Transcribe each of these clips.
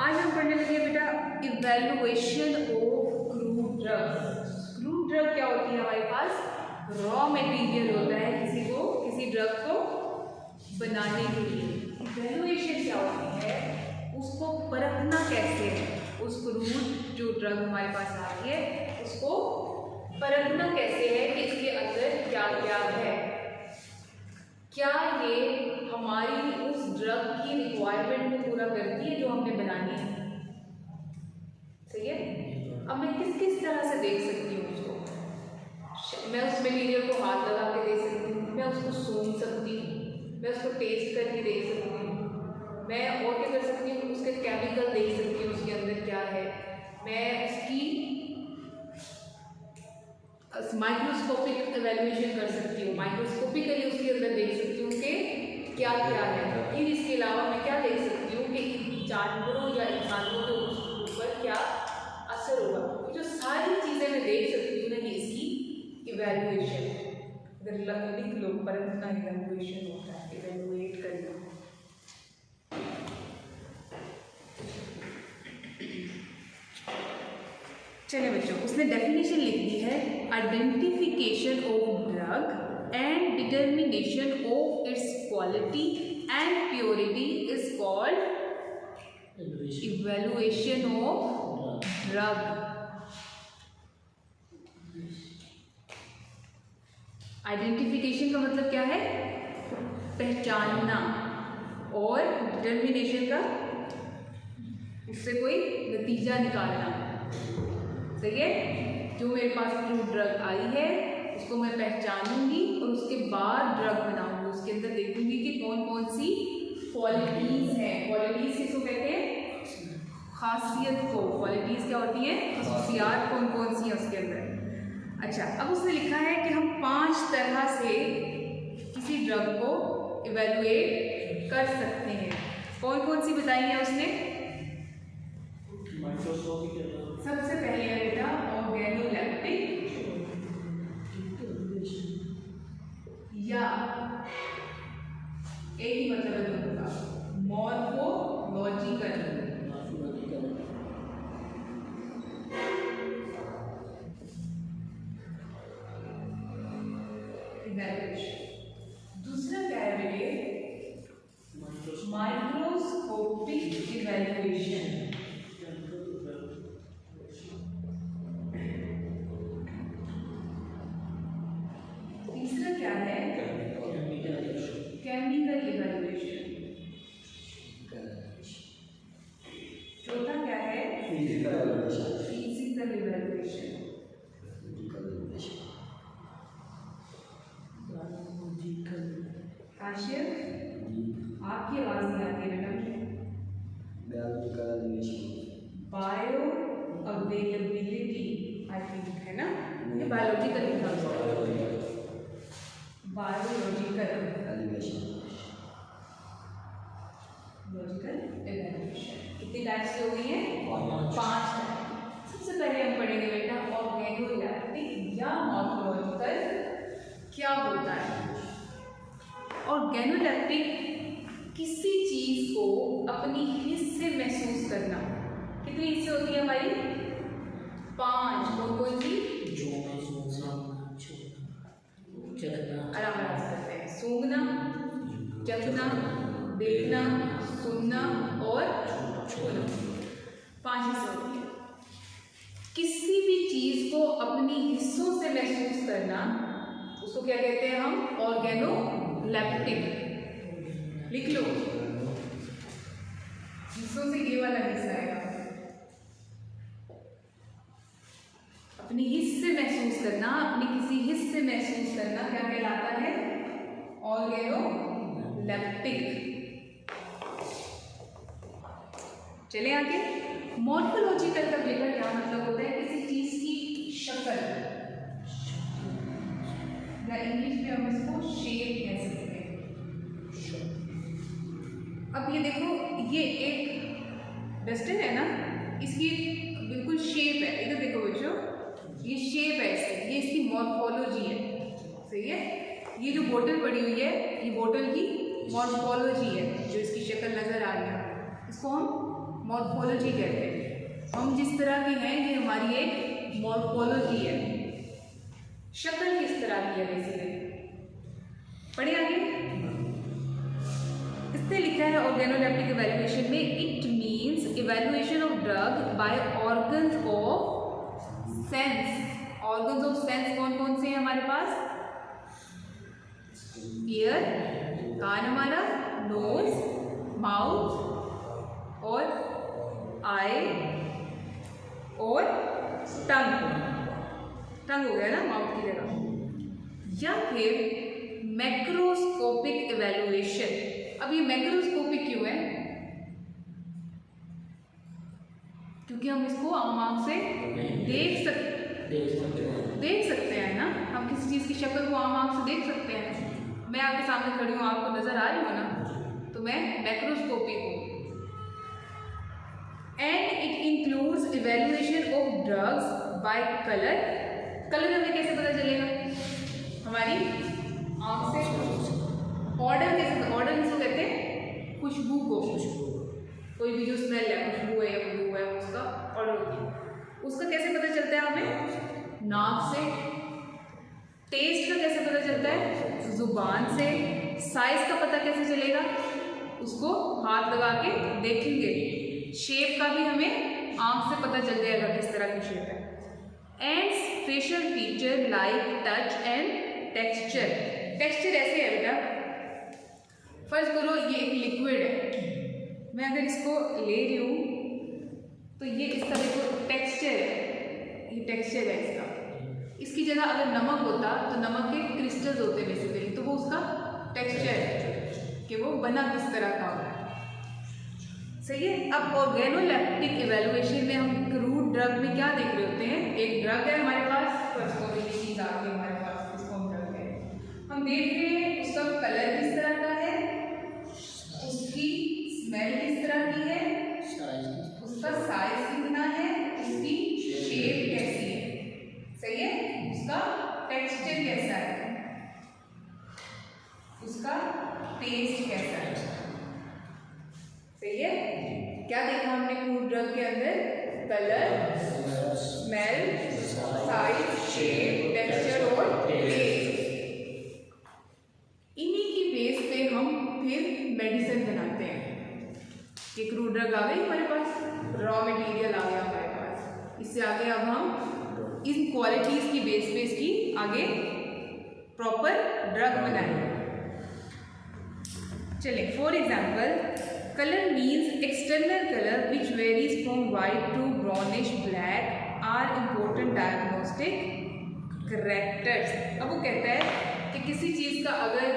आज हम पढ़ने लगे बेटा evaluation of crude drug. Crude drug क्या होती है? हमारे पास रॉ मटेरियल होता है किसी ड्रग को बनाने के लिए। इवैल्यूएशन क्या होती है? उसको परखना कैसे है, उस क्रूड जो ड्रग हमारे पास आ रही है उसको परखना कैसे है कि इसके अंदर क्या क्या है, क्या ये हमारी उस ड्रग की रिक्वायरमेंट को पूरा करती है जो हमने बनानी है। सही है। अब मैं किस किस तरह से देख सकती हूँ उसको? मैं उस मटेरियल को हाथ लगा के देख सकती हूँ, मैं उसको सूंघ सकती हूँ, मैं उसको टेस्ट करके देख सकती हूँ, मैं और क्या कर सकती हूँ, उसके केमिकल देख सकती हूँ उसके अंदर क्या है, मैं उसकी माइक्रोस्कोपिक एवेल्यूएशन कर सकती हूँ, माइक्रोस्कोपिकली उसके अंदर देख सकती हूँ कि क्या क्या है। फिर इसके अलावा मैं क्या देख सकती हूँ कि जानवरों या इंसानों के ऊपर क्या असर होगा। जो सारी चीज़ें मैं देख सकती हूँ ना, ये इसकी इवेल्युएशन। अगर लिख लो, परखना इवेल्युएशन होता है, इवेल्युएट करना। चलिए बच्चों, उसने डेफिनेशन लिख दी है, identification of drug and determination of its quality and purity is called evaluation of drug. Identification का मतलब क्या है? पहचानना, और डिटर्मिनेशन का उससे कोई नतीजा निकालना। सही है। जो मेरे पास क्रूड ड्रग आई है उसको मैं पहचानूंगी और उसके बाद ड्रग बनाऊंगी, उसके अंदर देखूंगी कि कौन कौन सी क्वालिटीज हैं। क्वालिटीज किसको कहते हैं? खासियत को। क्वालिटीज क्या होती है? खसूसियात कौन कौन सी है उसके अंदर। अच्छा, अब उसने लिखा है कि हम 5 तरह से किसी ड्रग को इवेल्युएट कर सकते हैं। कौन कौन सी बताई है उसने? सबसे पहले है बेटा ऑर्गेनोलेप्टिक, या एक ही मतलब है दोनों का, मॉर्फोलॉजिकल। दूसरा क्या है बेटे? Microscopic evaluation. तीसरा क्या है? Chemical evaluation. चौथा क्या है? Physical evaluation. आशिफ, आपकी आवाज नहीं आती है बेटा। बायो अवेलेबिलिटी आई थिंक है ना, ये बायोलॉजिकल लिखा हुआ है। बायोलॉजिकल इवेल्युएशन कितनी टाइप्स की हो गई है? 5 टाइप। सबसे पहले हम पढ़ेंगे बेटा ऑर्गेनोलेप्टिक या मॉर्फोलॉजिकल क्या होता है। ऑर्गेनोलेप्टिक किसी चीज को अपनी हिस्स से महसूस करना। कितनी हिस्से होती है हमारी? 5। कौन कौन सी? आराम आराम से करते हैं। सूंघना, चखना, देखना, सुनना और छूना। 5 हिस्से होती है। किसी भी चीज को अपनी हिस्सों से महसूस करना, उसको क्या कहते हैं हम? ऑर्गेनोलेप्टिक। लिख लो, हिस्सों से ये वाला हिस्सा आएगा। अपनी हिस्स से महसूस करना, अपनी किसी हिस्स से महसूस करना क्या कहलाता है? ऑर्गेनोलेप्टिक। चले आगे। मॉर्फोलॉजिकल का बेटा क्या मतलब होता है? किसी चीज की शक्ल, या इंग्लिश में हम इसको शेप कह सकते हैं। अब ये देखो, ये एक डस्टर है ना, इसकी बिल्कुल शेप है। इधर देखो बच्चों, ये शेप है इसकी, ये इसकी मॉर्फोलॉजी है। सही है। ये जो बोतल पड़ी हुई है, ये बोतल की मॉर्फोलॉजी है, जो इसकी शक्ल नजर आ रही है, इसको हम मॉर्फोलॉजी कहते हैं। हम जिस तरह के हैं ये हमारी एक मॉर्फोलॉजी है, शक्ल किस तरह की है बेसिकली। पढ़े आगे, इसने लिखा है ऑर्गेनोलेप्टिक इवैल्यूएशन में it means evaluation of drug bye organs of sense. Organs of sense कौन कौन से हैं हमारे पास? ईयर, कान हमारा, नोज, माउथ और आई और टंग हो गया ना माउथ की जगह। या फिर मैक्रोस्कोपिक इवैल्यूएशन। अब ये मैक्रोस्कोपिक क्यों है? क्योंकि हम इसको आम आंख से देख सकते हैं ना, हम किसी चीज़ की शक्ल को आम आंख से देख सकते हैं। मैं आपके सामने खड़ी हूँ, आपको नजर आ रही हूँ ना, तो मैं मैक्रोस्कोपिक हूँ। And it includes evaluation of drugs bye colour. Colour हमें कैसे पता चलेगा? हमारी आँख से। ऑर्डर कैसे? ऑर्डर किसको कहते हैं? खुशबू को। कोई भी जो स्मेल है, खुशबू है या बदबू है, उसका ऑर्डर होती है। उसका कैसे पता चलता है हमें? नाक से। टेस्ट का कैसे पता चलता है? जुबान से। साइज का पता कैसे चलेगा? उसको हाथ लगा के देखेंगे। शेप का भी हमें आंख से पता चल जाएगा किस तरह की शेप है। And facial feature like touch and texture. Texture ऐसे है बेटा, फर्ज करो ये एक लिक्विड है, मैं अगर इसको ले रही हूँ तो ये इसका देखो टेक्सचर है, ये टेक्सचर है इसका। इसकी जगह अगर नमक होता तो नमक के क्रिस्टल्स होते बेसिकली, तो वो उसका टेक्सचर है कि वो बना किस तरह का होता है। सही है। अब ऑर्गेनोलेप्टिक इवैल्यूएशन में हम क्रूड ड्रग में क्या देख रहे होते हैं? एक ड्रग है हमारे पास, चीज आ गई हमारे पास, इसको हम ड्रग है, हम देख रहे हैं उसका कलर किस तरह का है, उसकी स्मेल किस तरह की है, उसका साइज कितना है, उसकी शेप कैसी है, सही है, उसका टेक्सचर कैसा है, उसका टेस्ट कैसा है, सही है। क्या देखा हमने क्रूड ड्रग के अंदर? Colour, smell, size, shape, texture और टेस्ट। इन्हीं की बेस पे हम फिर मेडिसिन बनाते हैं। ये क्रूड ड्रग आ गई हमारे पास, रॉ मटेरियल आ गया हमारे पास, इससे आगे अब हम इन क्वालिटीज की बेस पे इसकी आगे प्रॉपर ड्रग बनाएंगे। चलिए, for example, color means external color which varies from white to brownish black are important diagnostic characters। अब वो कहता है कि किसी चीज़ का अगर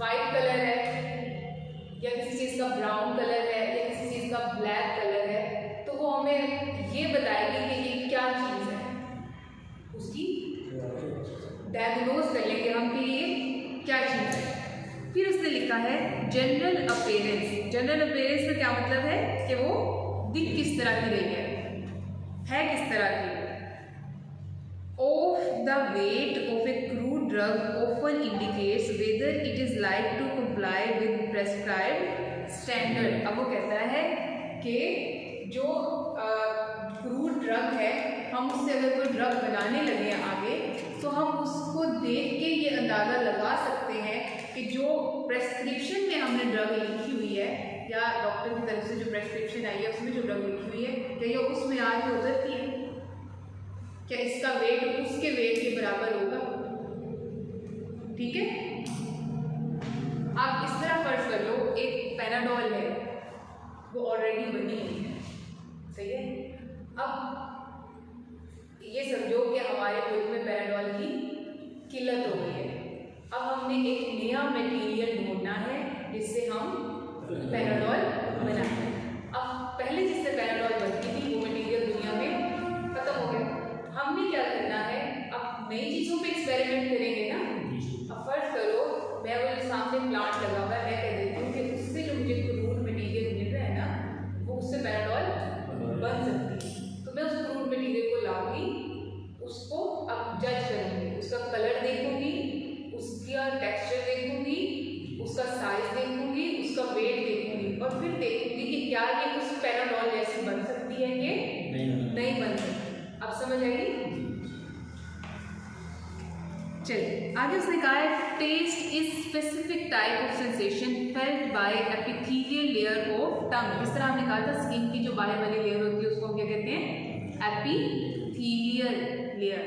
वाइट कलर है या किसी चीज़ का ब्राउन कलर है या किसी चीज़ का ब्लैक कलर है, तो वो हमें ये बताएगी कि ये क्या चीज़ है, उसकी डायग्नोज कर लेंगे हम कि ये क्या चीज़ है। फिर उसने लिखा है जनरल अपीयरेंस। जनरल अपीयरेंस का क्या मतलब है कि वो दिख किस तरह की रही है किस तरह की। Of the weight of a crude drug often indicates whether it is like to comply with prescribed standard. अब वो कहता है कि जो क्रूड ड्रग है, हम उससे अगर कोई ड्रग बनाने लगे हैं आगे, तो हम उसको देख के ये अंदाज़ा लगा सकते हैं कि जो प्रेस्क्रिप्शन में हमने ड्रग लिखी हुई है या डॉक्टर की तरफ से जो प्रेस्क्रिप्शन आई है उसमें जो ड्रग लिखी हुई है, क्या ये उस म्यार पे उतरती है? क्या इसका वेट उसके वेट के बराबर होगा? ठीक है। आप इस तरह फर्ज कर लो, एक पैनाडोल है, वो ऑलरेडी बनी हुई है, सही है। अब ये समझो कि हमारे मुल्क में पैनाडोल की किल्लत हो गई है। अब हमने एक नया मटेरियल ढूंढना है जिससे हम पैनाडोल बनाएं। अब पहले जिससे पैनाडोल बनती थी वो मटेरियल दुनिया में खत्म हो गया। हमने क्या करना है, अब नई चीज़ों पे एक्सपेरिमेंट करेंगे ना। अब फर्ज करो मैं वो जो सामने प्लांट लगा हुआ है, मैं कह देती हूँ कि उससे जो मुझे क्रूड मटेरियल मिल रहा है ना, वो उससे पैनाडोल बन सकती है। तो मैं उस क्रूड मटेरियल को लाऊंगी, उसको अब जज करूँगी, उसका कलर देखूंगी, उसका टेक्सचर देखूंगी, उसका साइज देखूंगी, उसका वेट देखूंगी, और फिर देखूंगी कि पैराडॉल जैसी बन सकती है कि नहीं बन सकती। अब समझ आएगी। चलिए आगे उसने कहा है test is specific type of sensation felt by epithelial layer of tongue. जिस तरह हमने कहा था स्किन की जो बाहर वाली लेयर होती है उसको हम क्या कहते हैं, एपिथेलियल लेयर।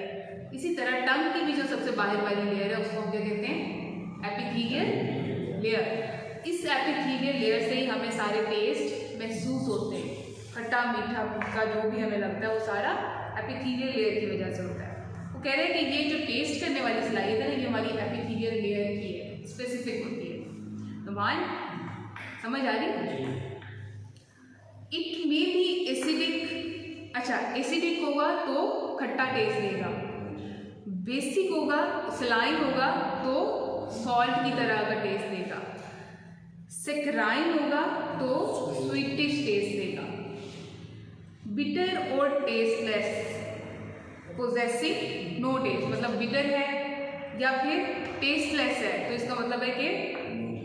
इसी तरह टंग की भी जो सबसे बाहर वाली लेयर है उसको हम क्या कहते हैं, एपिथेलियल लेयर। इस एपिथेलियल लेयर से ही हमें सारे टेस्ट महसूस होते हैं, खट्टा मीठा का जो भी हमें लगता है वो सारा एपिथेलियल लेयर की वजह से होता है। वो कह रहे हैं कि ये जो टेस्ट करने वाली सलाहियत है ना ये हमारी एपिथेलियल लेयर की है, स्पेसिफिक होती है। तो मान समझ आ रही। इट मे बी एसिडिक, अच्छा एसिडिक होगा तो खट्टा टेस्ट देगा, बेसिक होगा सलाइन होगा तो सॉल्ट की तरह का टेस्ट देगा, सेक्राइन होगा तो स्वीटिश टेस्ट देगा, बिटर और टेस्टलेस, पोजेसिव नो टेस्ट मतलब बिटर है या फिर टेस्टलेस है तो इसका मतलब है कि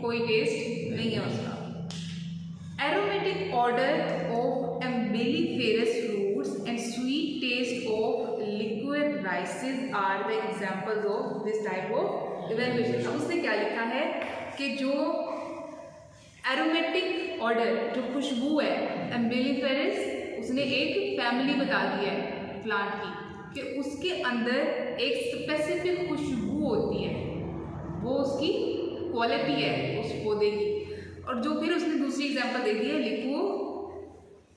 कोई टेस्ट नहीं है उसका। Aromatic order of umbelliferous fruits and sweet taste of liquid rices are the examples of this type of evaluation. अब उसने क्या लिखा है कि जो एरोमेटिक ऑर्डर जो खुशबू है एम्बिलीफेरस, उसने एक फैमिली बता दी है प्लांट की कि उसके अंदर एक स्पेसिफिक खुशबू होती है, वो उसकी क्वालिटी है उस पौधे की। और जो फिर उसने दूसरी एग्जांपल दे दी है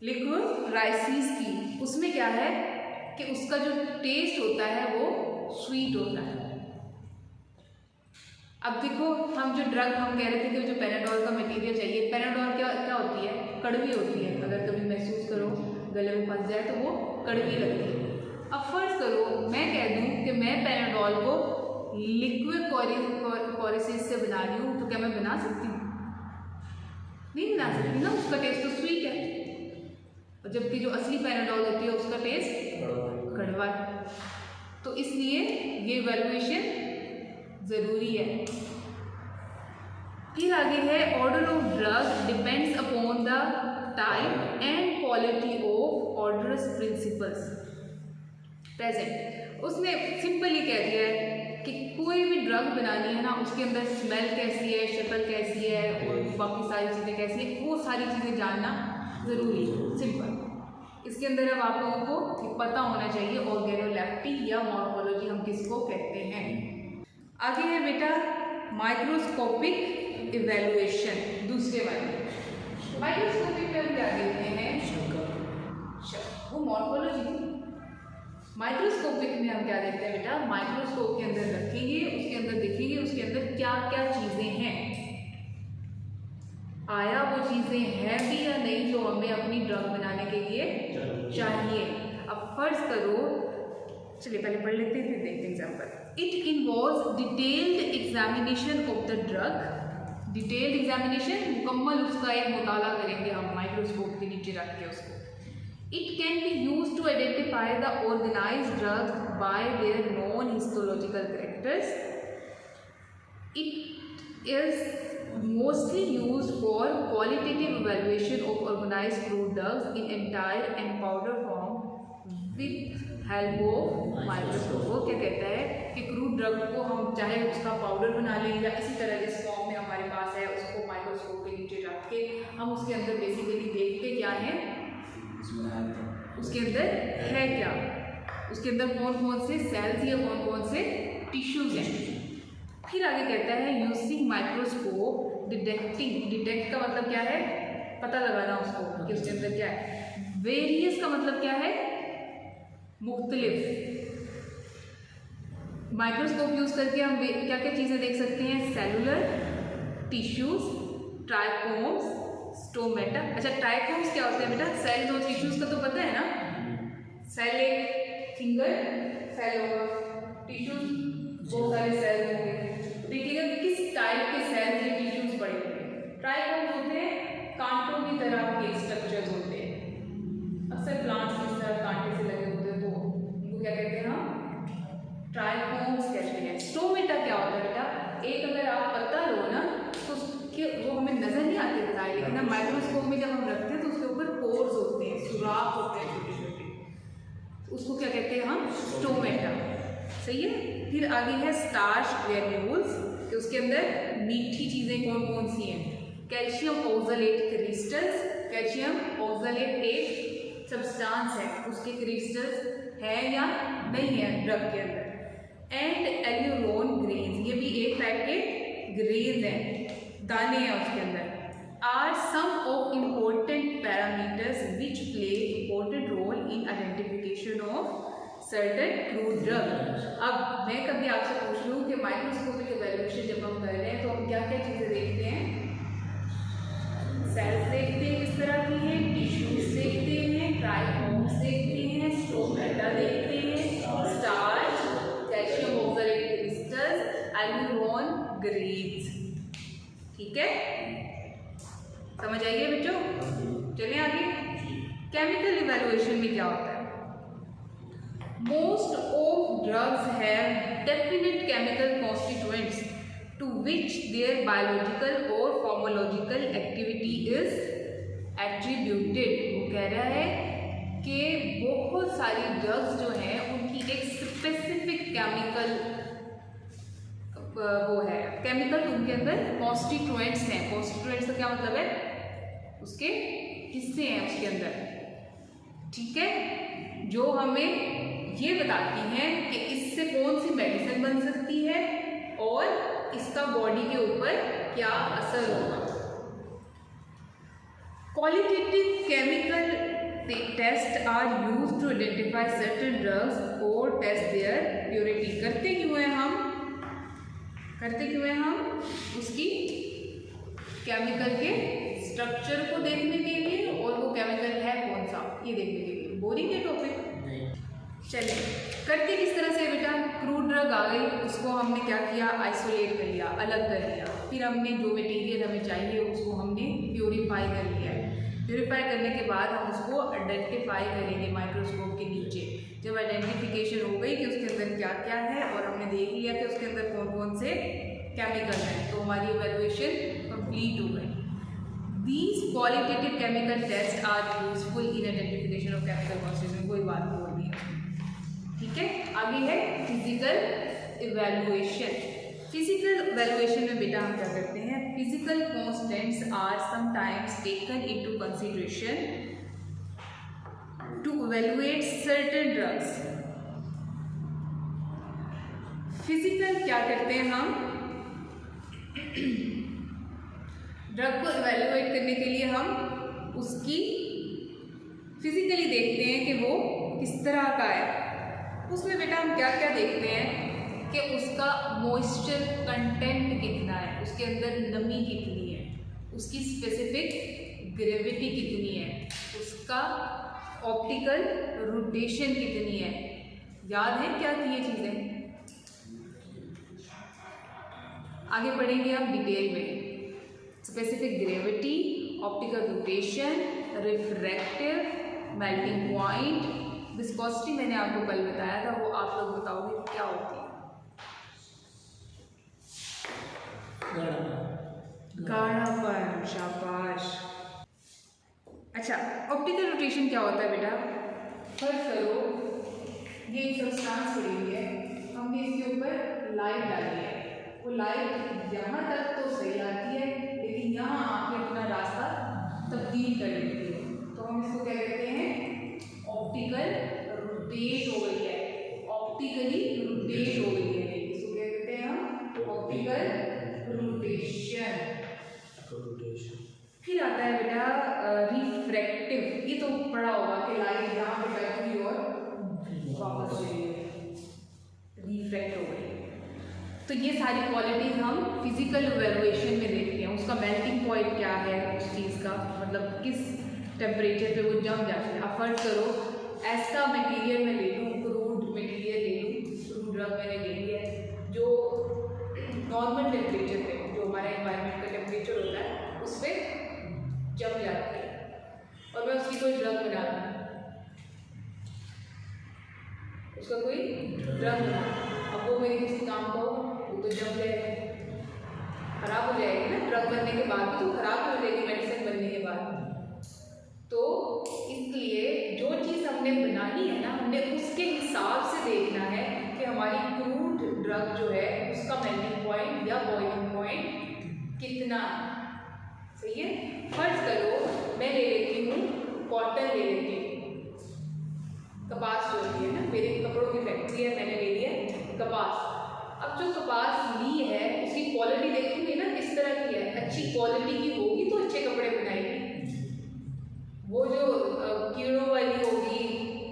लिक्विड राइसिस की, उसमें क्या है कि उसका जो टेस्ट होता है वो स्वीट होता है। अब देखो हम जो ड्रग हम कह रहे थे कि जो पैराडॉल का मटेरियल चाहिए, पैराडॉल क्या क्या होती है, कड़वी होती है। अगर कभी महसूस करो गले में फंस जाए तो वो कड़वी लगती है। अब फर्ज करो मैं कह दूं कि मैं पैराडॉल को लिक्विड कोरिसिस से बना रही हूँ, तो क्या मैं बना सकती हूँ? नहीं बना सकती ना, उसका टेस्ट तो स्वीट है, और जबकि जो असली पैराडॉल होती है उसका टेस्ट कड़वा है। तो इसलिए ये इवैल्यूएशन जरूरी है। फिर आगे है order of drug depends upon the type and quality of orders principles present. उसने सिंपली कह दिया है कि कोई भी ड्रग बनानी है ना, उसके अंदर स्मेल कैसी है, शक्ल कैसी है और बाकी सारी चीज़ें कैसी है, वो सारी चीज़ें जानना ज़रूरी है। सिंपल। इसके अंदर अब आप लोगों को पता होना चाहिए ऑर्गेनोलेप्टी या मॉर्फोलॉजी हम किसको कहते हैं। आगे है बेटा माइक्रोस्कोपिक इवैल्यूएशन, दूसरे वाले। माइक्रोस्कोपिक में हम क्या देखते हैं, वो मॉर्फोलॉजी। माइक्रोस्कोपिक में हम क्या देखते हैं बेटा, माइक्रोस्कोप के अंदर रखेंगे, उसके अंदर देखेंगे उसके अंदर क्या क्या चीजें हैं, आया वो चीजें हैं भी या नहीं जो हमें अपनी ड्रग बनाने के लिए चाहिए। अब फर्ज करो, चलिए पहले पढ़ लेते हैं फिर देखते हैं example. It involves detailed examination of the drug. Detailed examination, मुकम्मल उसका एक मुताला करेंगे हम माइक्रोस्कोप के नीचे रख के उसको। It can be used to identify the organized drug by their known histological characters. It is mostly used for qualitative evaluation of organized fruit drugs in entire and powder form with help of microscope। वो क्या कहता है कि crude drug को हम चाहे उसका powder बना लें या इसी तरह जिस फॉर्म में हमारे पास है उसको माइक्रोस्कोप के नीचे रख के हम उसके अंदर बेसिकली देखते क्या है, उसके अंदर है क्या, उसके अंदर कौन कौन से सेल्स या कौन कौन से टिश्यूज हैं। फिर आगे कहता है यूजिंग माइक्रोस्कोप डिटेक्टिंग। डिटेक्ट का मतलब क्या है, पता लगाना उसको कि उसके अंदर क्या है। वेरियस का मतलब क्या है, मुख्तलिफ। माइक्रोस्कोप यूज करके हम क्या क्या चीज़ें देख सकते हैं, सेलुलर, टिश्यूज, ट्राइकोम्स, स्टोमेटा। अच्छा ट्राइकोम्स क्या होते हैं बेटा, सेल्स और टिश्यूज का तो पता है ना, सेल एक सिंगल सेल होगा, टिश्यूज बहुत सारे सेल होंगे। देखिएगा कि किस टाइप के सेल्स या टिश्यूज पड़े होंगे। ट्राइकोम्स होते हैं कांटों की तरह के स्ट्रक्चर्स होते हैं, अक्सर प्लांट्स की तरह कांटे से लगे होते हैं, तो उनको क्या कहते हैं हम ट्राइकोम्स कहते हैं। स्टोमेटा क्या होता है बेटा, एक अगर आप पत्ता लो ना तो उसके वो हमें नजर नहीं आते बताए, लेकिन हम माइक्रोस्कोप में जब हम रखते हैं तो उसके ऊपर पोर्स सही है। फिर आगे है स्टार्च ग्रेन्यूल्स, कि उसके अंदर मीठी चीज़ें कौन कौन सी हैं। Calcium oxalate crystals, calcium oxalate एक सब्सटेंस है, उसके क्रिस्टल्स है या नहीं है ड्रग के अंदर। एंड एल्यूरोन ग्रेन्स, ये भी एक टाइप के ग्रेन्स हैं, दाने हैं उसके अंदर। Are some of important parameters which play important role in identification of certain crude drug. अब मैं कभी आपसे पूछ लूँ कि माइक्रोस्कोपिक इवैल्यूएशन जब हम कर रहे हैं तो हम क्या क्या चीज़ें देखते हैं। सेल्स देखते हैं किस तरह की हैं, टिश्यूज देखते हैं, ट्राइकोम्स देखते हैं, स्टोमेटा देखते हैं, starch, calcium oxalate crystals, aleurone grains. ठीक है, समझ आइए बच्चों। चलिए आगे, केमिकल इवैल्यूएशन में क्या होता है। Most of drugs have definite chemical constituents to which their biological or pharmacological activity is attributed। वो कह रहा है कि बहुत सारी ड्रग्स जो हैं उनकी एक स्पेसिफिक केमिकल वो है, केमिकल उनके अंदर कॉन्स्टिट्यूएंट्स हैं। कॉन्स्टिट्यूएंट्स का क्या मतलब है, उसके हिस्से हैं उसके अंदर, ठीक है, जो हमें ये बताती हैं कि इससे कौन सी मेडिसिन बन सकती है और इसका बॉडी के ऊपर क्या असर होगा। Qualitative chemical test are used to identify certain drugs और टेस्ट देयर प्योरिटी। करते क्यों हैं हम उसकी केमिकल के स्ट्रक्चर को देखने के लिए और वो केमिकल है कौन सा ये देखने के लिए। बोरिंग है टॉपिक। चलिए, करते किस तरह से बेटा, क्रूड ड्रग आ गई, उसको हमने क्या किया, आइसोलेट कर लिया, अलग कर लिया। फिर हमने जो मटेरियल हमें चाहिए उसको हमने प्योरीफाई कर लिया है। प्योरीफाई करने के बाद हम उसको आइडेंटिफाई करेंगे माइक्रोस्कोप के नीचे। जब आइडेंटिफिकेशन हो गई कि उसके अंदर क्या क्या है और हमने देख लिया कि उसके अंदर कौन कौन से केमिकल हैं, तो हमारी इवैल्यूएशन कंप्लीट हो गई। These qualitative chemical tests are useful in identification of chemical constituents। कोई बात बोल दी है, ठीक है। आगे है फिजिकल इवैल्यूएशन। फिजिकल इवैल्यूएशन में बेटा हम क्या करते हैं, physical constants are sometimes taken into consideration to evaluate certain drugs. Physical क्या करते हैं हम, ड्रग को इवैल्यूएट करने के लिए हम उसकी फिजिकली देखते हैं कि वो किस तरह का है। उसमें बेटा हम क्या क्या देखते हैं कि उसका मॉइस्चर कंटेंट कितना है, उसके अंदर नमी कितनी है, उसकी स्पेसिफिक ग्रेविटी कितनी है, उसका ऑप्टिकल रोटेशन कितनी है। याद है क्या थी ये चीज़ें, आगे पढ़ेंगे हम डिटेल में। Specific gravity, optical rotation, refractive, melting point, viscosity मैंने आपको कल बताया था, वो आप लोग बताओगे क्या होती है। गाढ़ापन, शाबाश। अच्छा, ऑप्टिकल रोटेशन क्या होता है बेटा, फर्ज करो ये एक सब्सटेंस पड़ी हुई है, हमने इसके ऊपर लाइट डाली है, वो लाइट यहाँ तक तो सही आती है लेकिन यहाँ आके अपना रास्ता तब्दील कर लेती है, तो हम इसको क्या कहते हैं, ऑप्टिकल रोटेट हो गई है, ऑप्टिकली रोटेट हो गई है, इसको क्या कहते हैं हम, ऑप्टिकल रोटेशन। फिर आता है बेटा रिफ्रैक्टिव, ये तो पढ़ा होगा कि लाइट यहाँ पे बैठी और वापस चली गई, रिफ्रैक्ट हो गई। तो ये सारी क्वालिटीज हम फिजिकल इवैल्यूएशन में देखते हैं। उसका मेल्टिंग पॉइंट क्या है, उस चीज़ का मतलब किस टेम्परेचर पे वो जम जाती है। अब फर्ज करो ऐसा मटेरियल मैं ले लूँ, क्रूड मटेरियल ले लूँ, क्रूड ड्रग मैंने ले लिया है जो नॉर्मल टेम्परेचर पे, जो हमारा एनवायरनमेंट का टेम्परेचर होता है उस पर जम जाती है, और मैं उसकी कोई ड्रग बना दूँ, उसका कोई ड्रग बना, अब वो मेरे किसी काम का हो, वो तो जम जाएगा, खराब हो जाएगी ना, ड्रग बनने के बाद भी तो खराब हो जाएगी मेडिसिन बनने के बाद। तो इसलिए जो चीज़ हमने बनानी है ना, हमने उसके हिसाब से देखना है कि हमारी क्रूड ड्रग जो है उसका मेल्टिंग पॉइंट या बॉइलिंग पॉइंट कितना है। सही है। फर्ज करो मैं ले लेती हूँ कॉटन, ले लेती हूँ, कपास जो होती है ना, मेरे कपड़ों की फैक्ट्री है, मैंने ले लिया है कपास। अब जो कपास ली है उसकी क्वालिटी देखूंगी ना किस तरह की है, अच्छी क्वालिटी की होगी तो अच्छे कपड़े बनाएगी। वो जो कीड़ों वाली होगी,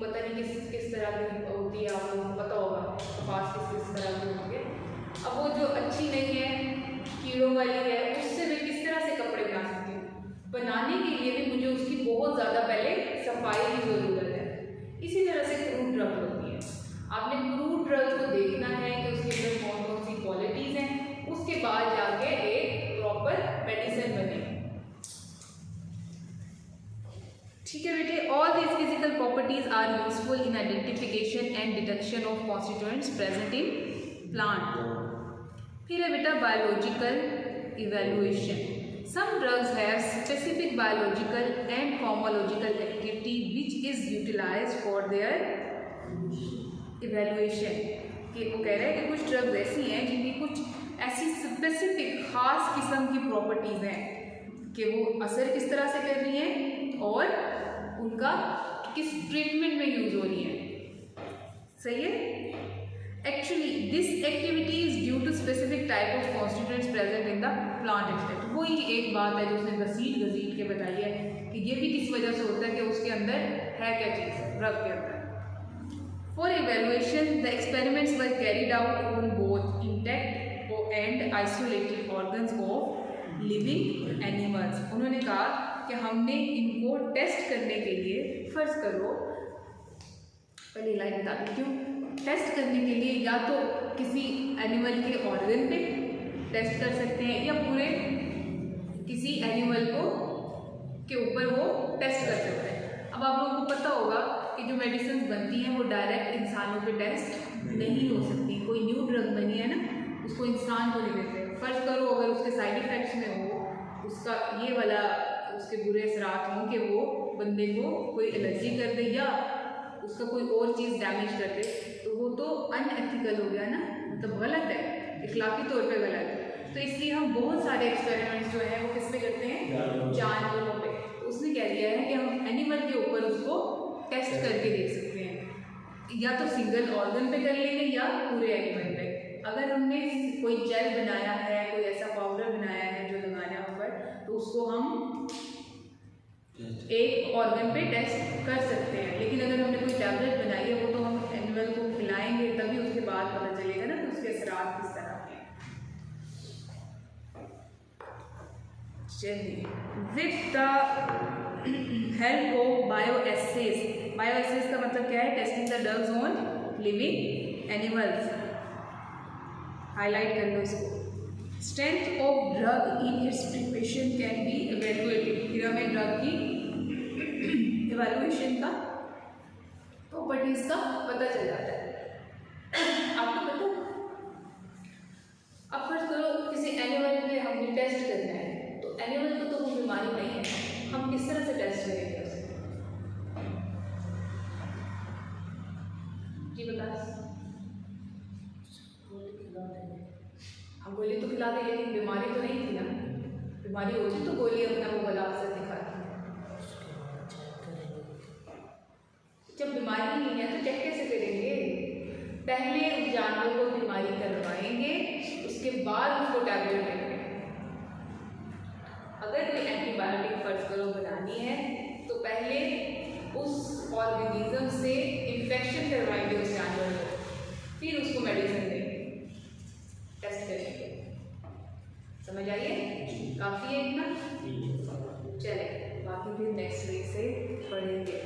पता नहीं किस तरह की होती है, आप लोगों को पता होगा कपास किस तरह की होती है। अब वो जो अच्छी नहीं है, कीड़ों वाली है, उससे मैं किस तरह से कपड़े बना सकती हूँ। बनाने के लिए भी मुझे उसकी बहुत ज़्यादा पहले सफाई की ज़रूरत है। इसी तरह से क्रूड ड्रग होती है। आपने क्रूड ड्रग को देखना है कि उसके अंदर कौन कौन सी क्वालिटीज़ हैं, उसके बाद जाके एक प्रॉपर मेडिसिन बने। ठीक है बेटे, all these physical properties are useful in identification and detection of constituents present in plant. फिर है बेटा biological evaluation. Some drugs have specific biological and pharmacological activity which is utilized for their evaluation। कि वो कह रहे हैं कि कुछ ड्रग्स ऐसी हैं जिनकी कुछ ऐसी स्पेसिफिक खास किस्म की प्रॉपर्टीज़ हैं कि वो असर किस तरह से कर रही हैं और उनका किस ट्रीटमेंट में यूज़ हो रही है। सही है। Actually, this activity is due to specific type of constituents present in the plant extract। वही एक बात है जो उसने घसीट के बताई है कि ये भी किस वजह से होता है कि उसके अंदर है क्या चीज़ ड्रग के अंदर। For evaluation, the experiments were carried out on both intact and isolated organs of living animals। उन्होंने कहा कि हमने इनको टेस्ट करने के लिए, फर्ज करो पहली लाइन बता देती हूँ, टेस्ट करने के लिए या तो किसी एनिमल के ऑर्गन पे टेस्ट कर सकते हैं या पूरे किसी एनिमल को के ऊपर वो टेस्ट कर सकते हैं। अब आप लोगों को पता होगा कि जो मेडिसिन बनती हैं वो डायरेक्ट इंसानों पे टेस्ट नहीं हो सकती। कोई न्यू ड्रग बनी है ना, उसको इंसान को नहीं देते। फर्ज करो अगर उसके साइड इफ़ेक्ट्स में हो, उसका ये वाला उसके बुरे असरात हों कि वो बंदे को कोई एलर्जी कर दे या उसका कोई और चीज़ डैमेज कर दे, तो वो तो अनएथिकल हो गया ना, मतलब गलत है, इखलाकी तौर पे गलत है। तो इसलिए हम बहुत सारे एक्सपेरिमेंट्स जो हैं वो किस पे करते हैं, जानवरों पे। तो उसने कह दिया है कि हम एनिमल के ऊपर उसको टेस्ट करके देख सकते हैं, या तो सिंगल ऑर्गन पे कर लेंगे या पूरे एनिमल पे। अगर हमने कोई जेल बनाया है, कोई ऐसा पाउडर बनाया है जो लगाना है ऊपर, तो उसको हम एक ऑर्गन पे टेस्ट कर सकते हैं। लेकिन अगर हमने कोई टैबलेट बनाई है वो तो हम एनिमल को खिलाएंगे, तभी उसके बाद पता चलेगा ना कि उसके असरात किस तरह के हैं। चलिए, विद द हेल्प ऑफ बायोएसेस। बायोएसेस का मतलब क्या है, testing the drugs on living animals. Highlight कर लो इसको। Strength of drug in its preparation can be evaluated. फिर हमें ड्रग की इवेलुएशन का प्रॉपर्टीज का पता चल जाता है। आपको पता है, अब फर्ज करो किसी एनिमल पे हमने टेस्ट करना है, तो एनिमल को तो वो बीमारी नहीं है, हम किस तरह से टेस्ट करेंगे उसे? जी बता। हम गोली तो खिलाते, लेकिन बीमारी तो नहीं थी ना। बीमारी होती तो गोली अपना वो वाला असर दिखाती। जब बीमारी नहीं है तो चेक कैसे करेंगे? पहले उस जानवर को बीमारी करवाएंगे, उसके बाद उसको टैबलेट देंगे। अगर कोई एंटीबायोटिक फर्ज करो बनानी है, तो पहले उस ऑर्गेनिज्म से इन्फेक्शन करवाएंगे उस जानवर को, फिर उसको मेडिसिन देंगे, टेस्ट करेंगे। समझ आइए? काफ़ी है इतना? चले, बाकी फिर नेक्स्ट वीक से पढ़ेंगे।